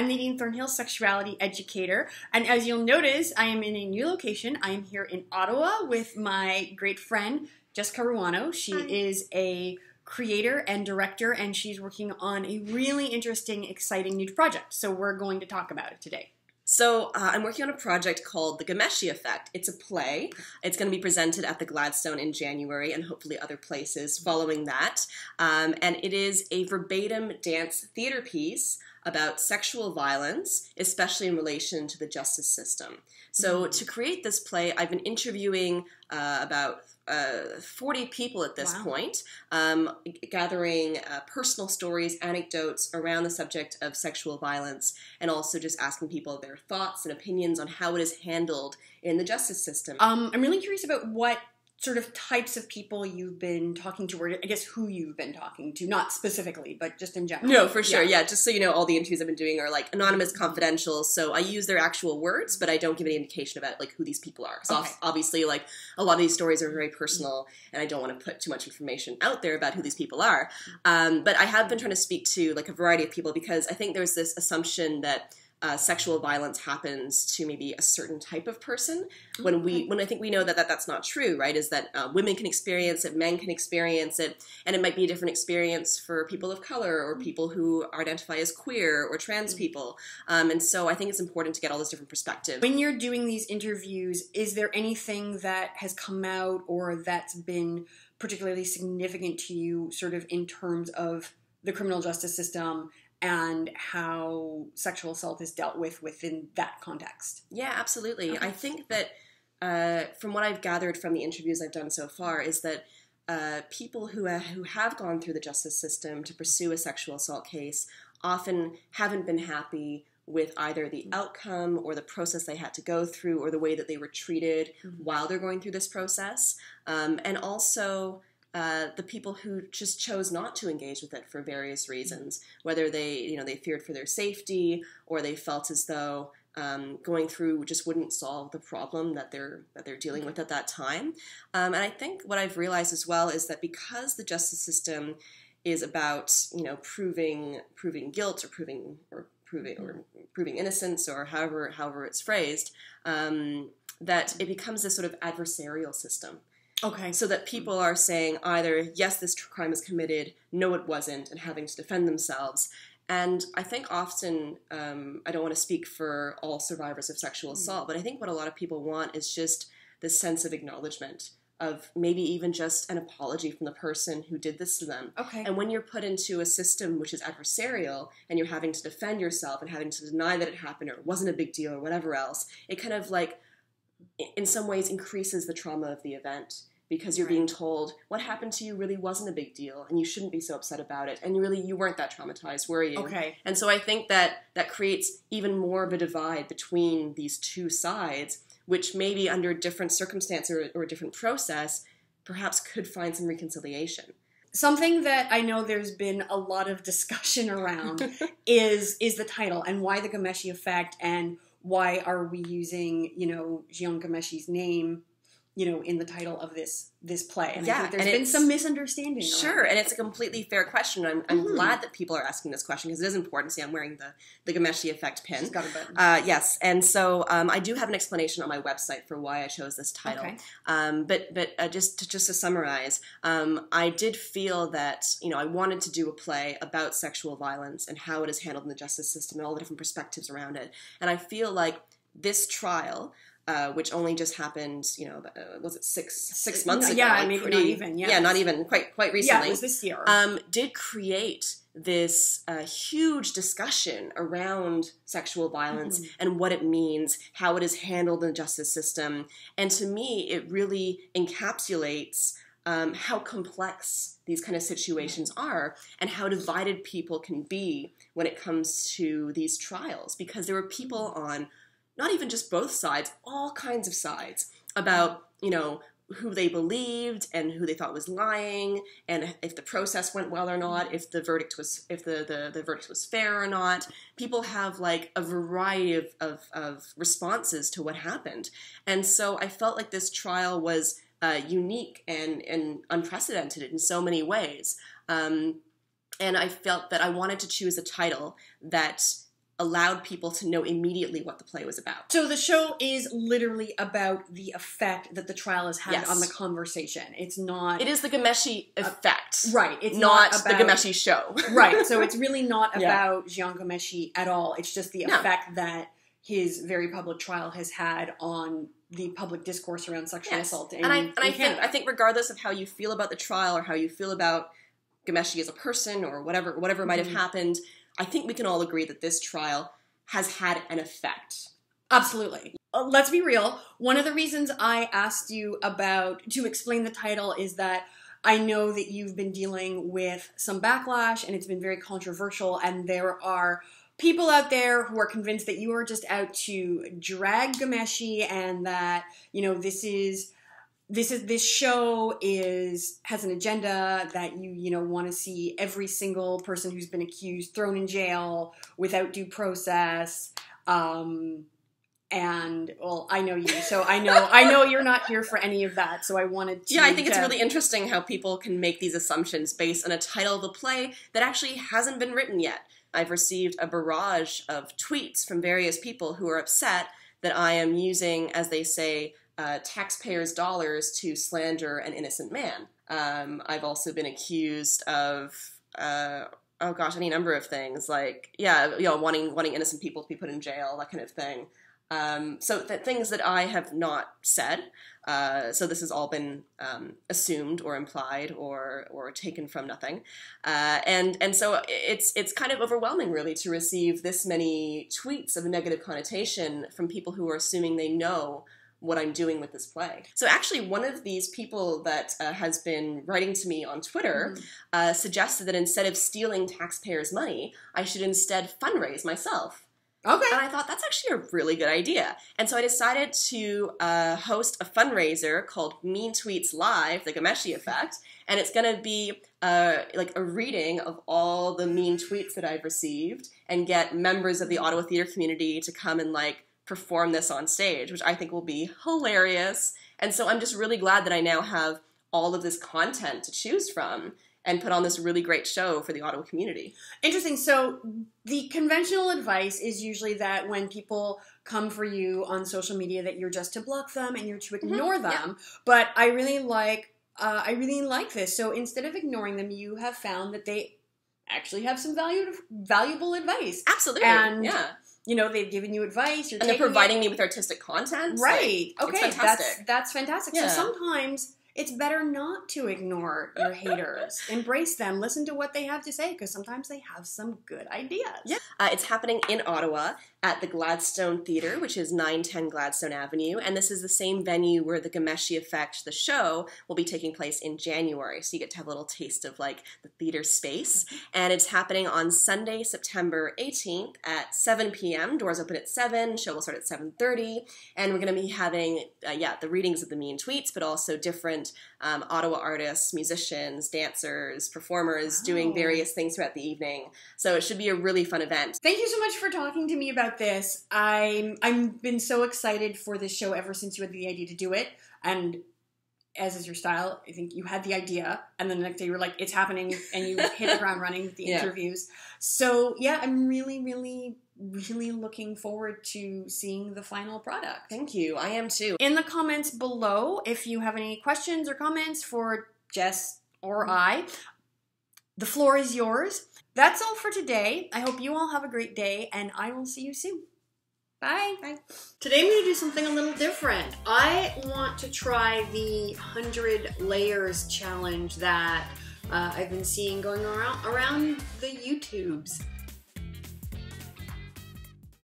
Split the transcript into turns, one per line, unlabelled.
I'm Nadine, Thornhill, sexuality educator, and as you'll notice, I am in a new location. I am here in Ottawa with my great friend, Jessica Ruano. She is a creator and director, and she's working on a really interesting, exciting new project, so we're going to talk about it today.
So I'm working on a project called the Ghomeshi Effect. It's a play. It's going to be presented at the Gladstone in January and hopefully other places following that. And it is a verbatim dance theater piece about sexual violence, especially in relation to the justice system. So to create this play, I've been interviewing about 40 people at this point, gathering personal stories, anecdotes around the subject of sexual violence, and also just asking people their thoughts and opinions on how it is handled in the justice system. I'm
really curious about what sort of types of people you've been talking to, or I guess who you've been talking to, not specifically, but just in general.
No, for sure, yeah. Just so you know, all the interviews I've been doing are like anonymous, confidential, so I use their actual words, but I don't give any indication about like who these people are. So obviously, like, a lot of these stories are very personal, and I don't want to put too much information out there about who these people are. But I have been trying to speak to like a variety of people because I think there's this assumption that sexual violence happens to maybe a certain type of person when I think we know that that's not true, right? Is that women can experience it, men can experience it, and it might be a different experience for people of color or people who identify as queer or trans people. And so I think it's important to get all this different perspective.
When you're doing these interviews, is there anything that has come out or that's been particularly significant to you sort of in terms of the criminal justice system and how sexual assault is dealt with within that context?
Yeah, absolutely. I think that from what I've gathered from the interviews I've done so far is that people who have gone through the justice system to pursue a sexual assault case often haven't been happy with either the outcome or the process they had to go through or the way that they were treated while they're going through this process. And also the people who just chose not to engage with it for various reasons, whether they feared for their safety or they felt as though going through just wouldn't solve the problem that they're dealing with at that time. And I think what I've realized as well is that because the justice system is about proving guilt or proving innocence or however it's phrased, that it becomes this sort of adversarial system.
Okay.
So that people are saying either, yes, this crime is committed, no, it wasn't, and having to defend themselves. And I think often, I don't want to speak for all survivors of sexual assault, but I think what a lot of people want is just this sense of acknowledgement, of maybe even just an apology from the person who did this to them.
Okay.
And when you're put into a system which is adversarial and you're having to defend yourself and having to deny that it happened or it wasn't a big deal or whatever else, it kind of like, in some ways, increases the trauma of the event. Because you're being told what happened to you really wasn't a big deal, and you shouldn't be so upset about it, and you weren't that traumatized, were you?
Okay.
And so I think that creates even more of a divide between these two sides, which maybe under different circumstance or a different process, perhaps could find some reconciliation.
Something that I know there's been a lot of discussion around is the title and why the Ghomeshi Effect, and why are we using Jian Ghomeshi's name in the title of this play. And I think there's been some misunderstanding.
Sure, and it's a completely fair question. I'm glad that people are asking this question because it is important. See, I'm wearing the Ghomeshi Effect pin.
She's got a button.
Yes, and so I do have an explanation on my website for why I chose this title.
Okay.
But just to summarize, I did feel that I wanted to do a play about sexual violence and how it is handled in the justice system and all the different perspectives around it. And I feel like this trial, which only just happened, was it six months ago?
Yeah, maybe not even. Yeah,
not even quite recently.
Yeah, it was this year.
Did create this huge discussion around sexual violence and what it means, how it is handled in the justice system, and to me, it really encapsulates how complex these kind of situations are and how divided people can be when it comes to these trials, because there were people on not even just both sides, all kinds of sides about, who they believed and who they thought was lying, and if the process went well or not, if the verdict was fair or not. People have like a variety of responses to what happened. And so I felt like this trial was unique and unprecedented in so many ways. And I felt that I wanted to choose a title that allowed people to know immediately what the play was about.
So the show is literally about the effect that the trial has had
Yes.
on the conversation. It's not...
It is the Ghomeshi Effect.
Right. It's
not
about,
the Ghomeshi show.
Right. So it's really not
Yeah.
about Jian Ghomeshi at all. It's just the effect that his very public trial has had on the public discourse around sexual assault in
I think regardless of how you feel about the trial or how you feel about Ghomeshi as a person or whatever might have happened, I think we can all agree that this trial has had an effect.
Absolutely. Let's be real. One of the reasons I asked you to explain the title is that I know that you've been dealing with some backlash and it's been very controversial, and there are people out there who are convinced that you are just out to drag Ghomeshi and that, this show has an agenda that you want to see every single person who's been accused thrown in jail without due process. And well, I know you, so I know you're not here for any of that. So I wanted to.
Yeah, I think it's really interesting how people can make these assumptions based on a title of the play that actually hasn't been written yet. I've received a barrage of tweets from various people who are upset that I am using, as they say, taxpayers' dollars to slander an innocent man. I've also been accused of, any number of things, like, wanting innocent people to be put in jail, that kind of thing. So things that I have not said. So this has all been assumed or implied or taken from nothing. And so it's kind of overwhelming, really, to receive this many tweets of a negative connotation from people who are assuming they know what I'm doing with this play. So actually, one of these people that has been writing to me on Twitter suggested that instead of stealing taxpayers' money, I should instead fundraise myself.
Okay.
And I thought, that's actually a really good idea. And so I decided to host a fundraiser called Mean Tweets Live, the Ghomeshi Effect. And it's going to be like a reading of all the mean tweets that I've received and get members of the Ottawa theater community to come and perform this on stage, which I think will be hilarious. And so I'm just really glad that I now have all of this content to choose from and put on this really great show for the Ottawa community.
Interesting. So the conventional advice is usually that when people come for you on social media that you're just to block them and you're to ignore them. Yeah. But I really like this. So instead of ignoring them, you have found that they actually have some valuable advice.
Absolutely.
And they've given you advice.
And they're providing me with artistic content.
Right. Okay.
It's fantastic.
That's fantastic.
Yeah.
So sometimes it's better not to ignore your haters. Embrace them. Listen to what they have to say, because sometimes they have some good ideas.
Yeah. It's happening in Ottawa at the Gladstone Theatre, which is 910 Gladstone Avenue. And this is the same venue where the Ghomeshi Effect, the show, will be taking place in January. So you get to have a little taste of the theater space. And it's happening on Sunday, September 18th at 7 p.m. Doors open at 7. Show will start at 7:30. And we're going to be having, the readings of the mean tweets, but also different Ottawa artists, musicians, dancers, performers doing various things throughout the evening. So it should be a really fun event.
Thank you so much for talking to me about this. I've been so excited for this show ever since you had the idea to do it. And as is your style, I think you had the idea, and then the next day you were like, it's happening, and you hit the ground running with the interviews. So yeah, I'm really, really, really looking forward to seeing the final product.
Thank you. I am too.
In the comments below, if you have any questions or comments for Jess or I, the floor is yours. That's all for today. I hope you all have a great day, and I will see you soon. Bye. Bye. Today I'm going to do something a little different. I want to try the 100 layers challenge that I've been seeing going around the YouTubes.